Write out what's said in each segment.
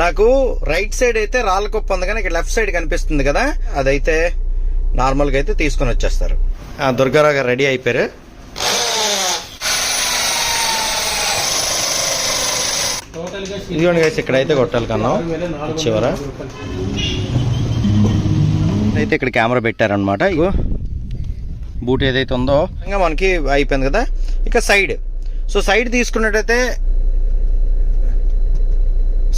నాకు right side అయితే రాళ్ళ కుప్ప ఉంది కానీ ఇక్కడ లెఫ్ట్ సైడ్ కనిపిస్తుంది కదా, అదైతే నార్మల్గా అయితే తీసుకొని వచ్చేస్తారు. దుర్గారావు గారు రెడీ అయిపోయారు. ఇదిగోండి గైస్, ఇక్కడైతే కొట్టాలి కన్నా చివర అయితే ఇక్కడ కెమెరా పెట్టారనమాట. ఇగో బూట్ ఏదైతే ఉందో ఇంకా మనకి అయిపోయింది కదా. ఇక సైడ్, సో సైడ్ తీసుకున్నట్టయితే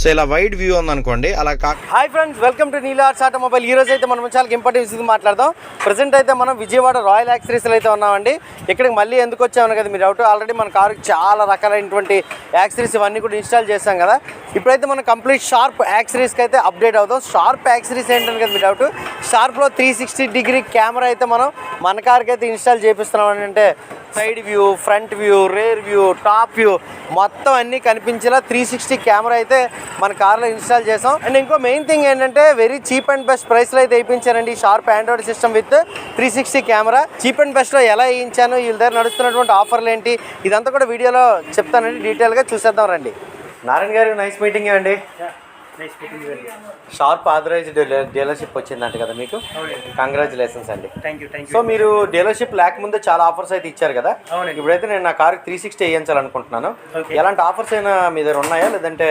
సో ఇలా వైడ్ వ్యూ ఉందనుకోండి, అలా కాక. Hi friends, welcome to Neelu arts automobile. ఈ రోజు అయితే మనం చాలా ఇంపార్టెంట్ విషయం మాట్లాడదాం. ప్రజెంట్ అయితే మనం విజయవాడ రాయల్ యాక్సరీస్లో అయితే ఉన్నామండి. ఇక్కడికి మళ్ళీ ఎందుకు వచ్చామని కదా మీరు డౌట్. ఆల్రెడీ మన కారుకి చాలా రకాలైనటువంటి యాక్సరీస్ ఇవన్నీ కూడా ఇన్స్టాల్ చేస్తాం కదా. ఇప్పుడైతే మనం కంప్లీట్ షార్ప్ యాక్సరీస్కి అయితే అప్డేట్ అవుతాం. షార్ప్ యాక్సరీస్ ఏంటని కదా మీ డౌట్. షార్ప్లో 360 డిగ్రీ కెమెరా అయితే మనం మన కార్కి అయితే ఇన్స్టాల్ చేపిస్తున్నాం. అంటే side view, front view, rear view, top view మొత్తం అన్నీ కనిపించేలా 360 కెమెరా అయితే మన కార్లో ఇన్స్టాల్ చేసాం. అండ్ ఇంకో మెయిన్ థింగ్ ఏంటంటే వెరీ చీప్ అండ్ బెస్ట్ ప్రైస్లో అయితే వేయించారండి ఈ Sharp Android system with 360 camera. Cheap and బెస్ట్లో ఎలా వేయించాను, వీళ్ళ దగ్గర నడుస్తున్నటువంటి ఆఫర్లు ఏంటి, ఇదంతా కూడా వీడియోలో చెప్తానండి. డీటెయిల్గా చూసేద్దాం రండి. నారాయణ గారు, నైస్ మీటింగ్ అండి. షార్ప్ ఆథరైజ్డ్ డీలర్షిప్ వచ్చిందంట కదా మీకు, కంగ్రాచులేషన్స్ అండి. సో మీరు డీలర్షిప్ లేకముందే చాలా ఆఫర్స్ అయితే ఇచ్చారు కదా. ఇప్పుడైతే నేను నా కార్కి 360 వేయించాలనుకుంటున్నాను. ఎలాంటి ఆఫర్స్ అయినా మీ దగ్గర ఉన్నాయా, లేదంటే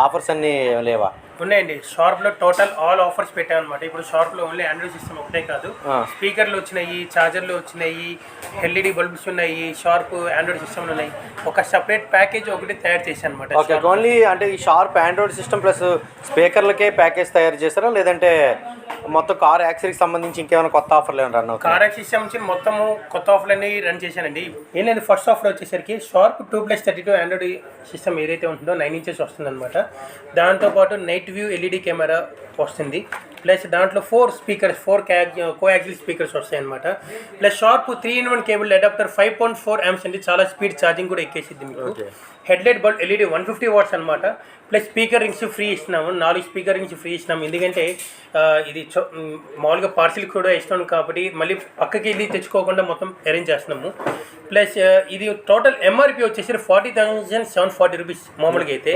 ఆఫర్స్ అన్నీ లేవా? ఉన్నాయండి. షార్ప్లో టోటల్ ఆల్ ఆఫర్స్ పెట్టామన్నమాట. ఇప్పుడు షార్ప్లో ఓన్లీ ఆండ్రాయిడ్ సిస్టమ్ ఒకటే కాదు, స్పీకర్లు వచ్చినాయి, ఛార్జర్లు వచ్చినాయి, ఎల్ఈడి బల్బ్స్ ఉన్నాయి, షార్ప్ ఆండ్రాయిడ్ సిస్టమ్లు ఉన్నాయి. ఒక సపరేట్ ప్యాకేజ్ ఒకటి తయారు చేశాను అనమాట. ఓకే, ఓన్లీ అంటే ఈ షార్ప్ ఆండ్రాయిడ్ సిస్టమ్ ప్లస్ స్పీకర్లకే ప్యాకేజ్ తయారు చేస్తారా, లేదంటే మొత్తం కార్ యాక్సరీకి సంబంధించి ఇంకేమైనా కొత్త ఆఫర్లు ఏమైనా రన్ అవుతాయి? కార్ యాక్సరీకి సంబంధించి మొత్తము కొత్త ఆఫర్లు అన్ని రన్ చేశానండి. ఏంటంటే ఫస్ట్ ఆఫర్ వచ్చేసరికి షార్ప్ 2+32 ఆండ్రాయిడ్ సిస్టమ్ ఏదైతే ఉంటుందో 9 ఇంచెస్ వస్తుంది అనమాట. దాంతోపాటు నైట్ వ్యూ ఎల్ఈడి కెమెరా వస్తుంది, ప్లస్ దాంట్లో 4 స్పీకర్స్, 4 కోయాక్సిల్ స్పీకర్స్ వస్తాయి అనమాట. Plus sharp 3-in-1 cable adapter 5.4 amps అండి. చాలా స్పీడ్ ఛార్జింగ్ కూడా ఎక్కేసిద్ది మీకు. హెడ్లైట్ బల్బ్ ఎల్ఈడి 150 watts అనమాట. ప్లస్ స్పీకర్ రింగ్స్ ఫ్రీ ఇస్తున్నాము, 4 స్పీకర్ రింగ్స్ ఫ్రీ ఇస్తున్నాము. ఎందుకంటే ఇది మామూలుగా పార్సిల్ కూడా ఇస్తున్నాం కాబట్టి మళ్ళీ పక్కకి వెళ్ళి తెచ్చుకోకుండా మొత్తం అరేంజ్ చేస్తున్నాము. ప్లస్ ఇది టోటల్ ఎంఆర్పి వచ్చేసి 40,740 రూపీస్ మామూలుగా అయితే.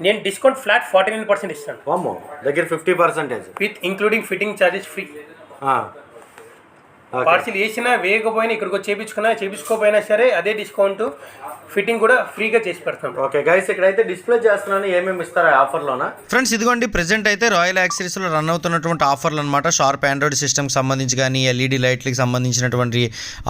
నేను డిస్కౌంట్ ఫ్లాట్ 49% ఇస్తాను. దగ్గర 50% with including fitting charges free. Parcel వేసినా వేయకపోయినా ఇక్కడికి వచ్చి చేయించుకోపోయినా సరే అదే డిస్కౌంట్, ఫిట్టింగ్ కూడా ఫ్రీగా చేసి పెడతాం. ఓకే గైస్, ఇక్కడైతే డిస్ప్లే చేస్తున్నాను, ఏమేమి ఇస్తారా ఆఫర్లోనా? ఫ్రెండ్స్ ఇదిగోండి, ప్రెజెంట్ అయితే రాయల్ యాక్సరీస్లో రన్ అవుతున్నటువంటి ఆఫర్లు అనమాట. షార్ప్ ఆండ్రాయిడ్ సిస్టమ్కి సంబంధించి కానీ, ఎల్ఈడి లైట్లకి సంబంధించినటువంటి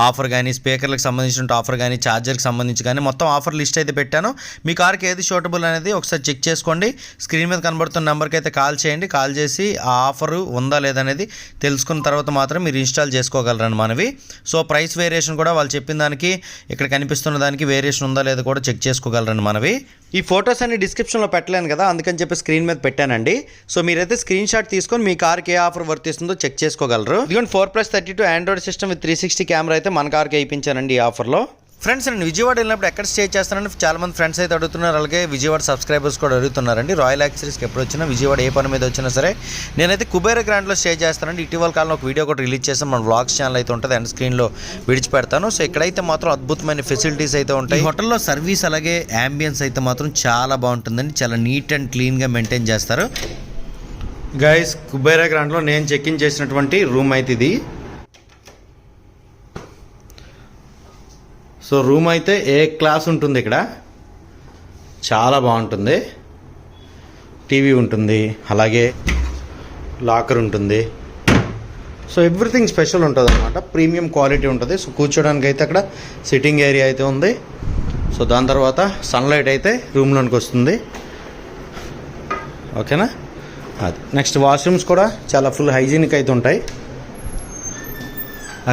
ఆఫర్ కానీ, స్పీకర్లకు సంబంధించిన ఆఫర్ కానీ, ఛార్జర్కి సంబంధించి కానీ మొత్తం ఆఫర్ లిస్ట్ అయితే పెట్టాను. మీ కార్కి ఏది షూటబుల్ అనేది ఒకసారి చెక్ చేసుకోండి. స్క్రీన్ మీద కనబడుతున్న నెంబర్కి అయితే కాల్ చేయండి. కాల్ చేసి ఆ ఆఫర్ ఉందా లేదనేది తెలుసుకున్న తర్వాత మాత్రం మీరు ఇన్స్టాల్ చేసుకోగలరు మనవి. సో ప్రైస్ వేరియేషన్ కూడా వాళ్ళు చెప్పిన దానికి ఇక్కడ కనిపిస్తున్న దానికి వేరియేషన్ ఉందా లేదా కూడా చెక్ చేసుకోగలరండి మనవి. ఈ ఫొటోస్ అన్ని డిస్క్రిప్షన్లో పెట్టలేను కదా, అందుకని చెప్పి స్క్రీన్ మీద పెట్టానండి. సో మీరైతే స్క్రీన్ షాట్ తీసుకొని మీ కార్కి ఏ ఆఫర్ వర్తిస్తుందో చెక్ చేసుకోగలరు. ఇదిగోండి 4+32 ఆండ్రాయిడ్ సిస్టమ్ విత్ 360 కెమెరా అయితే మన కార్కి వేయించానండి ఈ ఆఫర్లో. ఫ్రెండ్స్, నేను విజయవాడ వెళ్ళినప్పుడు ఎక్కడ స్టే చేస్తానని చాలామంది ఫ్రెండ్స్ అయితే అడుగుతున్నారు. అలాగే విజయవాడ సబ్స్క్రైబర్స్ కూడా అడుగుతున్నారండి. రాయల్ యాక్సరీస్కి ఎప్పుడు వచ్చినా, విజయవాడ ఏ పని మీద వచ్చినా సరే నేనైతే కుబేర గ్రాండ్లో స్టే చేస్తానండి. ఇటీవల కాలంలో ఒక వీడియో కూడా రిలీజ్ చేస్తాను, మన వ్లాగ్స్ ఛానల్ అయితే ఉంటుంది, అండ్ స్క్రీన్లో విడిచిపెడతాను. సో ఇక్కడైతే మాత్రం అద్భుతమైన ఫెసిలిటీస్ అయితే ఉంటాయి. హోటల్లో సర్వీస్ అలాగే యాంబియన్స్ అయితే మాత్రం చాలా బాగుంటుందండి. చాలా నీట్ అండ్ క్లీన్గా మెయింటైన్ చేస్తారు. గైస్, కుబేర గ్రాండ్లో నేను చెక్ ఇన్ చేసినటువంటి రూమ్ అయితే ఇది. సో రూమ్ అయితే ఏ క్లాస్ ఉంటుంది, ఇక్కడ చాలా బాగుంటుంది. టీవీ ఉంటుంది, అలాగే లాకర్ ఉంటుంది. సో ఎవ్రీథింగ్ స్పెషల్ ఉంటుంది అనమాట, ప్రీమియం క్వాలిటీ ఉంటుంది. సో కూర్చోడానికి అయితే అక్కడ సిట్టింగ్ ఏరియా అయితే ఉంది. సో దాని తర్వాత సన్లైట్ అయితే రూమ్లోనికి వస్తుంది. ఓకేనా, అది నెక్స్ట్ వాష్రూమ్స్ కూడా చాలా ఫుల్ హైజీనిక్ అయితే ఉంటాయి.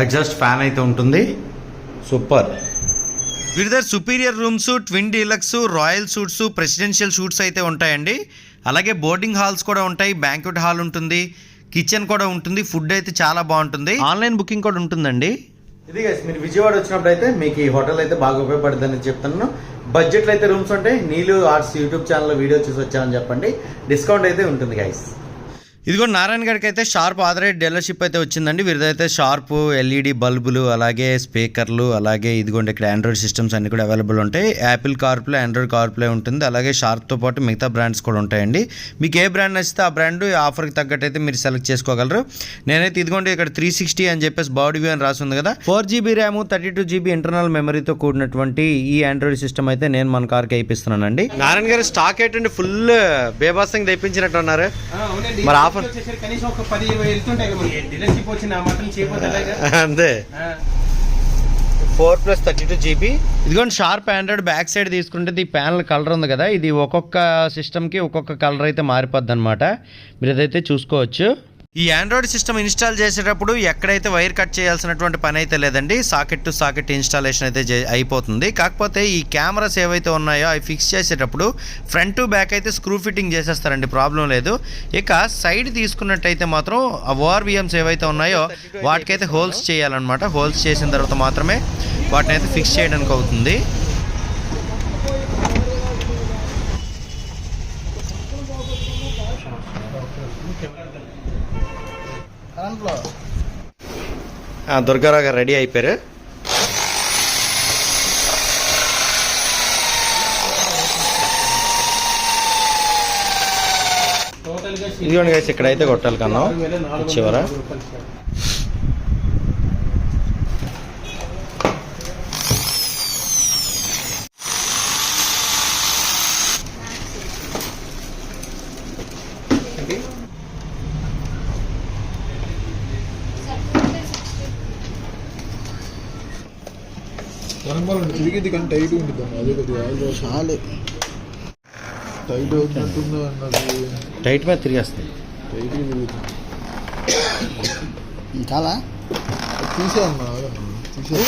ఎగ్జాస్ట్ ఫ్యాన్ అయితే ఉంటుంది. సూపర్. వీరి దగ్గర superior rooms, twin deluxe, royal suits, presidential suits అయితే ఉంటాయండి. అలాగే బోర్డింగ్ హాల్స్ కూడా ఉంటాయి, బ్యాంక్వెట్ హాల్ ఉంటుంది, కిచెన్ కూడా ఉంటుంది. ఫుడ్ అయితే చాలా బాగుంటుంది. ఆన్లైన్ బుకింగ్ కూడా ఉంటుందండి. ఇది గైస్, మీరు విజయవాడ వచ్చినప్పుడు అయితే మీకు ఈ హోటల్ అయితే బాగా ఉపయోగపడుతుందని చెప్తున్నాను. బడ్జెట్లో అయితే రూమ్స్ ఉంటాయి. నీలు ఆర్ట్స్ యూట్యూబ్ ఛానల్లో వీడియో చూసి వచ్చానని చెప్పండి, డిస్కౌంట్ అయితే ఉంటుంది గైస్. ఇదిగో నారాయణ గారికి అయితే షార్ప్ ఆథరైజ్ డీలర్షిప్ అయితే వచ్చిందండి. వీరిదైతే షార్ప్ ఎల్ఈడి బల్బులు, అలాగే స్పీకర్లు, అలాగే ఇదిగోండి ఇక్కడ ఆండ్రాయిడ్ సిస్టమ్స్ అన్ని కూడా అవైలబుల్ ఉంటాయి. యాపిల్ కార్ప్లే, ఆండ్రాయిడ్ కార్ప్లే ఉంటుంది. అలాగే షార్ప్తో పాటు మిగతా బ్రాండ్స్ కూడా ఉంటాయండి. మీకు ఏ బ్రాండ్ నచ్చితే ఆ బ్రాండ్ ఆఫర్కి తగ్గట్టు అయితే మీరు సెలెక్ట్ చేసుకోగలరు. నేనైతే ఇదిగోండి ఇక్కడ 360 అని చెప్పేసి బాడీ వ్యూ అని రాసి ఉంది కదా, 4GB ర్యామ్ 32GB ఇంటర్నల్ మెమరీతో కూడినటువంటి ఈ ఆండ్రాయిడ్ సిస్టమ్ అయితే నేను మన కార్కి అయిపిస్తున్నానండి. నారాయణ గారు స్టాక్ ఏంటంటే ఫుల్ బేబాసంగా తెప్పించినట్టు ఉన్నారు. మరి ఆఫర్ కనీసం ఒక 10-20 వెళ్తుంటాయి డీలర్షిప్ వచ్చిన మాత్రం చేయబోతుందా అంతే. 4+32GB. ఇదిగోండి షార్ప్ ఆండ్రాయిడ్ బ్యాక్ సైడ్ తీసుకుంటే ఈ ప్యానల్ కలర్ ఉంది కదా, ఇది ఒక్కొక్క సిస్టమ్కి ఒక్కొక్క కలర్ అయితే మారిపోద్ది అనమాట. మీరు అదైతే చూసుకోవచ్చు. ఈ ఆండ్రాయిడ్ సిస్టమ్ ఇన్స్టాల్ చేసేటప్పుడు ఎక్కడైతే వైర్ కట్ చేయాల్సినటువంటి పని అయితే లేదండి. సాకెట్ టు సాకెట్ ఇన్స్టాలేషన్ అయితే అయిపోతుంది. కాకపోతే ఈ కెమెరాస్ ఏవైతే ఉన్నాయో అవి ఫిక్స్ చేసేటప్పుడు ఫ్రంట్ టు బ్యాక్ అయితే స్క్రూ ఫిట్టింగ్ చేసేస్తారండి, ప్రాబ్లం లేదు. ఇక సైడ్ తీసుకున్నట్టయితే మాత్రం ఆ ఓఆర్విఎమ్స్ ఏవైతే ఉన్నాయో వాటికైతే హోల్స్ చేయాలన్నమాట. హోల్స్ చేసిన తర్వాత మాత్రమే వాటిని అయితే ఫిక్స్ చేయడానికి అవుతుంది. దుర్గారావు గారు రెడీ అయిపోయారు. ఇదిగోండి గైస్ ఇక్కడైతే కొట్టాలి కన్నా చివర. తిరిగింది కానీ టైట్ ఉంటుంది అదే కొద్దిగా చాలా టైట్ అవుతున్నట్టుందో అన్నది. టైట్ మీద తిరిగేస్తుంది, టైట్ తిరుగుతుంది చాలా తీసే అన్నా తీసే.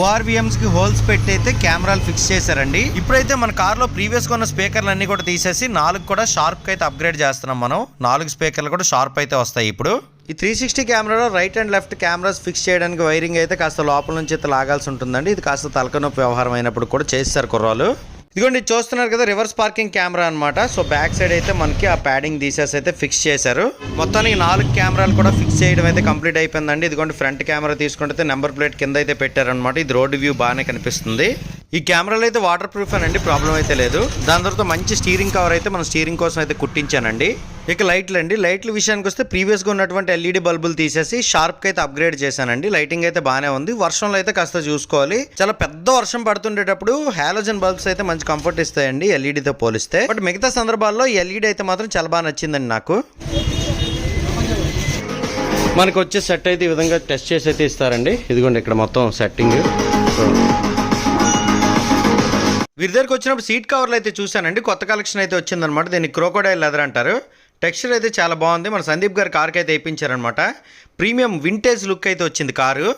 ఓఆర్విఎమ్స్కి హోల్స్ పెట్టి అయితే కెమెరాలు ఫిక్స్ చేశారండి. ఇప్పుడైతే మన కార్లో ప్రీవియస్గా ఉన్న స్పీకర్లు అన్నీ కూడా తీసేసి 4 కూడా షార్ప్కి అయితే అప్గ్రేడ్ చేస్తున్నాం మనం. 4 స్పీకర్లు కూడా షార్ప్ అయితే వస్తాయి ఇప్పుడు. ఈ 360 కెమెరాలో right and left cameras fix చేయడానికి వైరింగ్ అయితే కాస్త లోపల నుంచి అయితే లాగాల్సి ఉంటుందండి. ఇది కాస్త తలకనొప్పి వ్యవహారం అయినప్పుడు కూడా చేస్తారు కుర్రాలు. ఇదిగోండి చూస్తున్నారు కదా, రివర్స్ పార్కింగ్ కెమెరా అనమాట. సో బ్యాక్ సైడ్ అయితే మనకి ఆ ప్యాడింగ్ తీసేసి అయితే ఫిక్స్ చేశారు. మొత్తానికి 4 కెమెరాలు కూడా ఫిక్స్ చేయడం అయితే కంప్లీట్ అయిపోయిందండి. ఇదిగోండి ఫ్రంట్ కెమెరా తీసుకుంటే నెంబర్ ప్లేట్ కింద అయితే పెట్టారనమాట. ఇది రోడ్ వ్యూ బాగానే కనిపిస్తుంది. ఈ కెమెరాలు అయితే వాటర్ ప్రూఫ్ అనండి, ప్రాబ్లం అయితే లేదు. దాని తర్వాత మంచి స్టీరింగ్ కవర్ అయితే మన స్టీరింగ్ కోసం అయితే కుట్టించానండి. ఇక లైట్లు అండి, లైట్ల విషయానికి వస్తే ప్రీవియస్గా ఉన్నటువంటి ఎల్ఈడి బల్బులు తీసేసి షార్ప్కి అయితే అప్గ్రేడ్ చేశానండి. లైటింగ్ అయితే బాగానే ఉంది. వర్షంలో అయితే కాస్త చూసుకోవాలి. చాలా పెద్ద వర్షం పడుతుండేటప్పుడు హాలోజన్ బల్బ్స్ అయితే మంచి కంఫర్ట్ ఇస్తాయండి ఎల్ఈడితో పోలిస్తే. బట్ మిగతా సందర్భాల్లో ఎల్ఈడి అయితే మాత్రం చాలా బాగా నచ్చిందండి నాకు. మనకు వచ్చే సెట్ అయితే ఈ విధంగా టెస్ట్ చేసి అయితే ఇస్తారండి. ఇదిగోండి ఇక్కడ మొత్తం సెట్టింగ్. వీరి దగ్గరికి వచ్చినప్పుడు సీట్ కవర్లు అయితే చూశానండి. కొత్త కలెక్షన్ అయితే వచ్చిందనమాట. దీన్ని క్రోకోడైల్ లెదర్ అంటారు. టెక్స్చర్ అయితే చాలా బాగుంది. మన సందీప్ గారు కార్కి అయితే వేయించారనమాట. ప్రీమియం వింటేజ్ లుక్ అయితే వచ్చింది కారు.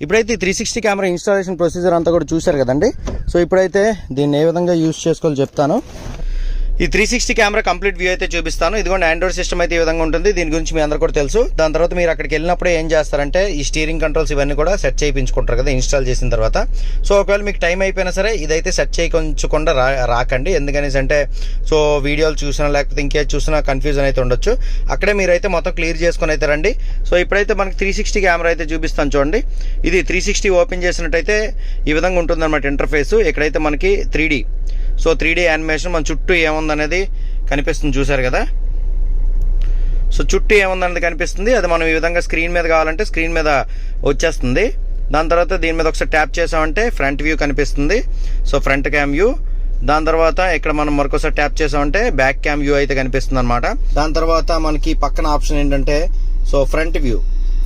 ఇప్పుడైతే 360 కెమెరా ఇన్స్టాలేషన్ ప్రొసీజర్ అంతా కూడా చూశారు కదండి. సో ఇప్పుడైతే దీన్ని ఏ విధంగా యూజ్ చేసుకోవాలో చెప్తాను. ఈ 360 కెమెరా కంప్లీట్ వ్యూ అయితే చూపిస్తాను. ఇదిగోండి ఆండ్రాయిడ్ సిస్టమ్ అయితే ఈ విధంగా ఉంటుంది. దీని గురించి మీ అందరూ కూడా తెలుసు. దాని తర్వాత మీరు అక్కడికి వెళ్ళినప్పుడు ఏం చేస్తారంటే ఈ స్టీరింగ్ కంట్రోల్స్ ఇవన్నీ కూడా సెట్ చేయించుకుంటారు కదా ఇన్స్టాల్ చేసిన తర్వాత. సో ఒకవేళ మీకు టైం అయిపోయినా సరే ఇదైతే సెట్ చేయించకుండా రాకండి. ఎందుకనేసి అంటే సో వీడియోలు చూసినా లేకపోతే ఇంకేది చూసినా కన్ఫ్యూజన్ అయితే ఉండొచ్చు. అక్కడే మీరైతే మొత్తం క్లియర్ చేసుకొని అయితే రండి. సో ఇప్పుడైతే మనకి 360 కెమెరా అయితే చూపిస్తాను చూడండి. ఇది 360 ఓపెన్ చేసినట్టయితే ఈ విధంగా ఉంటుందన్నమాట ఇంటర్ఫేస్. ఇక్కడైతే మనకి 3D. సో 3D యానిమేషన్ మన చుట్టూ ఏముందనేది కనిపిస్తుంది, చూసారు కదా. సో చుట్టూ ఏముందనేది కనిపిస్తుంది. అది మనం ఈ విధంగా స్క్రీన్ మీద కావాలంటే స్క్రీన్ మీద వచ్చేస్తుంది. దాని తర్వాత దీని మీద ఒకసారి ట్యాప్ చేసామంటే ఫ్రంట్ వ్యూ కనిపిస్తుంది. So front cam view. దాని తర్వాత ఇక్కడ మనం మరొకసారి ట్యాప్ చేసామంటే బ్యాక్ క్యామ్ వ్యూ అయితే కనిపిస్తుంది అనమాట. దాని తర్వాత మనకి పక్కన ఆప్షన్ ఏంటంటే so front view.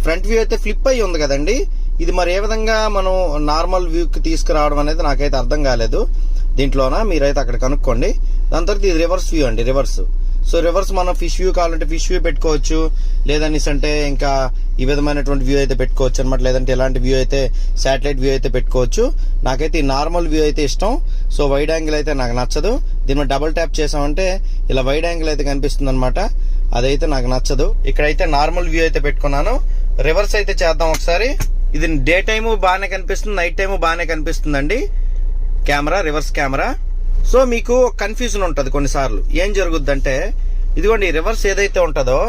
Front view అయితే ఫ్లిప్ అయ్యి ఉంది కదండి. ఇది మరి ఏ విధంగా మనం నార్మల్ వ్యూకి తీసుకురావడం అనేది నాకైతే అర్థం కాలేదు. దీంట్లోన మీరైతే అక్కడ కనుక్కోండి. దాని తర్వాత ఇది రివర్స్ వ్యూ అండి, రివర్స్. సో రివర్స్ మనం ఫిష్ వ్యూ కావాలంటే ఫిష్ వ్యూ పెట్టుకోవచ్చు, లేదనేసి అంటే ఇంకా ఈ విధమైనటువంటి వ్యూ అయితే పెట్టుకోవచ్చు అనమాట. లేదంటే ఇలాంటి వ్యూ అయితే శాటిలైట్ వ్యూ అయితే పెట్టుకోవచ్చు. నాకైతే ఈ నార్మల్ వ్యూ అయితే ఇష్టం. సో వైడ్ యాంగిల్ అయితే నాకు నచ్చదు. దీని మీద డబుల్ ట్యాప్ చేసామంటే ఇలా వైడ్ యాంగిల్ అయితే కనిపిస్తుంది అనమాట. అదైతే నాకు నచ్చదు. ఇక్కడైతే నార్మల్ వ్యూ అయితే పెట్టుకున్నాను. రివర్స్ అయితే చేద్దాం ఒకసారి. ఇది డే టైము బాగానే కనిపిస్తుంది, నైట్ టైము బాగానే కనిపిస్తుందండి కెమెరా, రివర్స్ కెమెరా. సో మీకు కన్ఫ్యూజన్ ఉంటుంది కొన్నిసార్లు. ఏం జరుగుద్దంటే ఇదిగోండి ఈ రివర్స్ ఏదైతే ఉంటుందో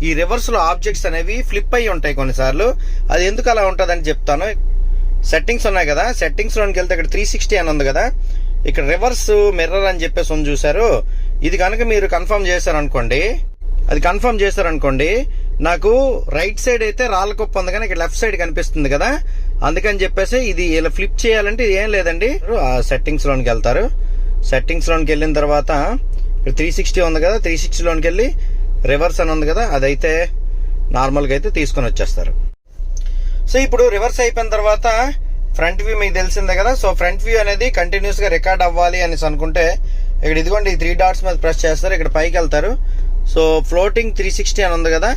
ఈ రివర్స్లో ఆబ్జెక్ట్స్ అనేవి ఫ్లిప్ అయ్యి ఉంటాయి కొన్నిసార్లు. అది ఎందుకు అలా ఉంటుందని చెప్తాను. సెట్టింగ్స్ ఉన్నాయి కదా, సెట్టింగ్స్లోకి వెళ్తే ఇక్కడ 360 అని ఉంది కదా, ఇక్కడ రివర్స్ మిర్రర్ అని చెప్పేసి ఉంది చూసారు. ఇది కనుక మీరు కన్ఫర్మ్ చేశారనుకోండి, నాకు రైట్ సైడ్ అయితే రాళ్ళ కుప్ప ఉంది కానీ ఇక్కడ లెఫ్ట్ సైడ్ కనిపిస్తుంది కదా, అందుకని చెప్పేసి ఇది ఇలా ఫ్లిప్ చేయాలంటే ఇది ఏం లేదండి. సెట్టింగ్స్లోకి వెళ్తారు, సెట్టింగ్స్లోకి వెళ్ళిన తర్వాత ఇక్కడ 360 ఉంది కదా, 360లోకి వెళ్ళి రివర్స్ అని ఉంది కదా, అదైతే నార్మల్గా అయితే తీసుకొని వచ్చేస్తారు. సో ఇప్పుడు రివర్స్ అయిపోయిన తర్వాత ఫ్రంట్ వ్యూ మీకు తెలిసిందే కదా. సో ఫ్రంట్ వ్యూ అనేది కంటిన్యూస్ గా రికార్డ్ అవ్వాలి అనేసి అనుకుంటే ఇక్కడ ఇదిగోండి 3 డాట్స్ మీద ప్రెస్ చేస్తారు, ఇక్కడ పైకి వెళ్తారు. సో ఫ్లోటింగ్ 360 అని ఉంది కదా,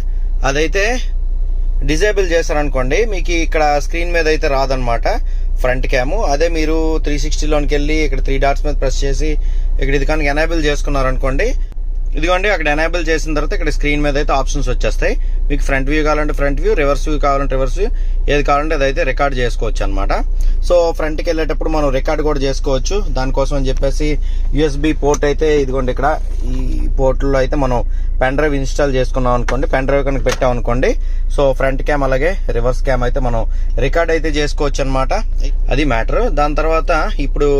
అదైతే డిజేబుల్ చేశారనుకోండి మీకు ఇక్కడ స్క్రీన్ మీద అయితే రాదనమాట ఫ్రంట్ క్యామ్. అదే మీరు 360లోకి వెళ్ళి ఇక్కడ 3 డాట్స్ మీద ప్రెస్ చేసి ఇక్కడ ఇది కనుక ఎనేబుల్ చేసుకున్నారనుకోండి, ఇదిగోండి అక్కడ ఎనేబుల్ చేసిన తర్వాత ఇక్కడ స్క్రీన్ మీద అయితే ఆప్షన్స్ వచ్చేస్తాయి. మీకు ఫ్రంట్ వ్యూ కావాలంటే ఫ్రంట్ వ్యూ, రివర్స్ వ్యూ కావాలంటే రివర్స్ వ్యూ, ఏది కావాలంటే అదైతే రికార్డ్ చేసుకోవచ్చు అనమాట. సో ఫ్రంట్కి వెళ్ళేటప్పుడు మనం రికార్డ్ కూడా చేసుకోవచ్చు. దానికోసం అని చెప్పేసి USB పోర్ట్ అయితే ఇదిగోండి ఇక్కడ ఈ పోర్ట్లో అయితే మనం పెన్ డ్రైవ్ ఇన్స్టాల్ చేసుకున్నాం అనుకోండి, పెన్ డ్రైవ్ కనుక పెట్టాం అనుకోండి, సో ఫ్రంట్ క్యామ్ అలాగే రివర్స్ క్యామ్ అయితే మనం రికార్డ్ అయితే చేసుకోవచ్చు అనమాట. అది మ్యాటర్. దాని తర్వాత ఇప్పుడు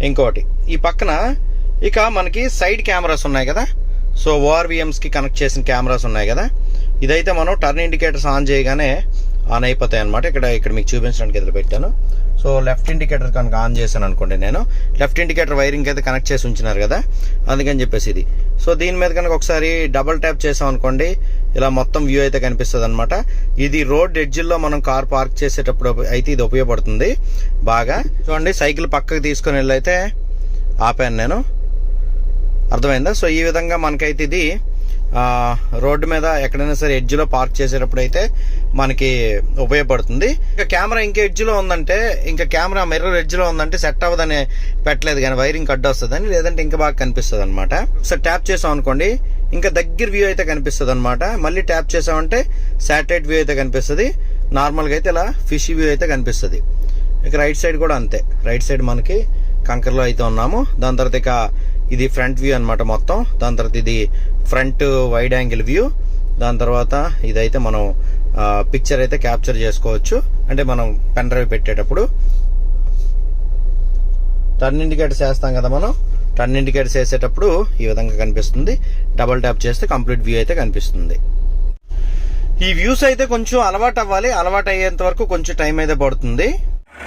ఇంకోటి ఈ పక్కన ఇక మనకి సైడ్ కెమెరాస్ ఉన్నాయి కదా, సో ORVMs కి కనెక్ట్ చేసిన కెమెరాస్ ఉన్నాయి కదా, ఇదైతే మనం టర్న్ ఇండికేటర్స్ ఆన్ చేయగానే ఆన్ అయిపోతాయి అనమాట. ఇక్కడ మీకు చూపించడానికి ఎదురు పెట్టాను. సో లెఫ్ట్ ఇండికేటర్ కనుక ఆన్ చేశాను అనుకోండి, నేను లెఫ్ట్ ఇండికేటర్ వైరింగ్ అయితే కనెక్ట్ చేసి ఉంచినారు కదా, అందుకని చెప్పేసి ఇది. సో దీని మీద కనుక ఒకసారి డబుల్ ట్యాప్ చేసాం అనుకోండి, ఇలా మొత్తం వ్యూ అయితే కనిపిస్తుంది అనమాట. ఇది రోడ్ ఎడ్జిల్లో మనం కార్ పార్క్ చేసేటప్పుడు అయితే ఇది ఉపయోగపడుతుంది బాగా. చూడండి సైకిల్ పక్కకు తీసుకొని వెళ్ళి అయితే ఆపాను నేను, అర్థమైందా. సో ఈ విధంగా మనకైతే ఇది రోడ్డు మీద ఎక్కడైనా సరే ఎడ్జ్లో పార్క్ చేసేటప్పుడు అయితే మనకి ఉపయోగపడుతుంది. ఇంకా కెమెరా ఇంకా ఎడ్జ్లో ఉందంటే, ఇంకా కెమెరా మిర్రర్ ఎడ్జ్లో ఉందంటే సెట్ అవ్వదని పెట్టలేదు కానీ వైరింగ్ కట్ వస్తుందని, లేదంటే ఇంకా బాగా కనిపిస్తుంది అనమాట. సో ట్యాప్ చేసాం అనుకోండి ఇంకా దగ్గర వ్యూ అయితే కనిపిస్తుంది అనమాట. మళ్ళీ ట్యాప్ చేసామంటే శాటిలైట్ వ్యూ అయితే కనిపిస్తుంది. నార్మల్గా అయితే ఇలా ఫిష్ వ్యూ అయితే కనిపిస్తుంది. ఇక రైట్ సైడ్ కూడా అంతే, రైట్ సైడ్ మనకి కంకర్లో అయితే ఉన్నాము. దాని తర్వాత ఇక ఇది ఫ్రంట్ వ్యూ అనమాట మొత్తం. దాని తర్వాత ఇది ఫ్రంట్ వైడ్ యాంగిల్ వ్యూ. దాని తర్వాత ఇదైతే మనం పిక్చర్ అయితే క్యాప్చర్ చేసుకోవచ్చు, అంటే మనం పెన్ డ్రైవ్ పెట్టేటప్పుడు. టర్న్ ఇండికేటర్స్ వేస్తాం కదా మనం, టర్న్ ఇండికేటర్స్ వేసేటప్పుడు ఈ విధంగా కనిపిస్తుంది. డబుల్ ట్యాప్ చేస్తే కంప్లీట్ వ్యూ అయితే కనిపిస్తుంది. ఈ వ్యూస్ అయితే కొంచెం అలవాటు అవ్వాలి, అలవాటు అయ్యేంత వరకు కొంచెం టైం అయితే పడుతుంది.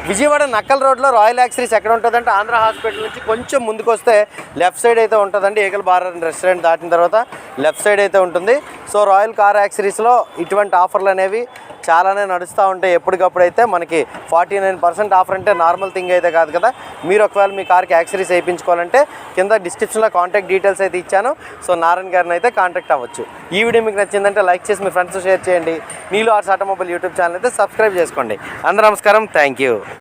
విజయవాడ నక్కల్ రోడ్లో రాయల్ యాక్సరీస్ ఎక్కడ ఉంటుందంటే ఆంధ్ర హాస్పిటల్ నుంచి కొంచెం ముందుకు వస్తే లెఫ్ట్ సైడ్ అయితే ఉంటుందండి. ఏకల్ బార్ అండ్ రెస్టారెంట్ దాటిన తర్వాత లెఫ్ట్ సైడ్ అయితే ఉంటుంది. సో రాయల్ కార్ యాక్సరీస్లో ఇటువంటి ఆఫర్లు అనేవి చాలానే నడుస్తూ ఉంటాయి. ఎప్పటికప్పుడు అయితే మనకి 49% ఆఫర్ అంటే నార్మల్ థింగ్ అయితే కాదు కదా. మీరు ఒకవేళ మీ కార్కి యాక్సరీస్ వేయించుకోవాలంటే కింద డిస్క్రిప్షన్లో కాంటాక్ట్ డీటెయిల్స్ అయితే ఇచ్చాను. సో నారాయణ గారిని అయితే కాంటాక్ట్ అవ్వచ్చు. ఈ వీడియో మీకు నచ్చిందంటే లైక్ చేసి మీ ఫ్రెండ్స్ షేర్ చేయండి. నీలు ఆర్ట్స్ ఆటోమొబైల్ యూట్యూబ్ ఛానల్ అయితే సబ్స్క్రైబ్ చేసుకోండి. అందరూ నమస్కారం, థ్యాంక్ యూ.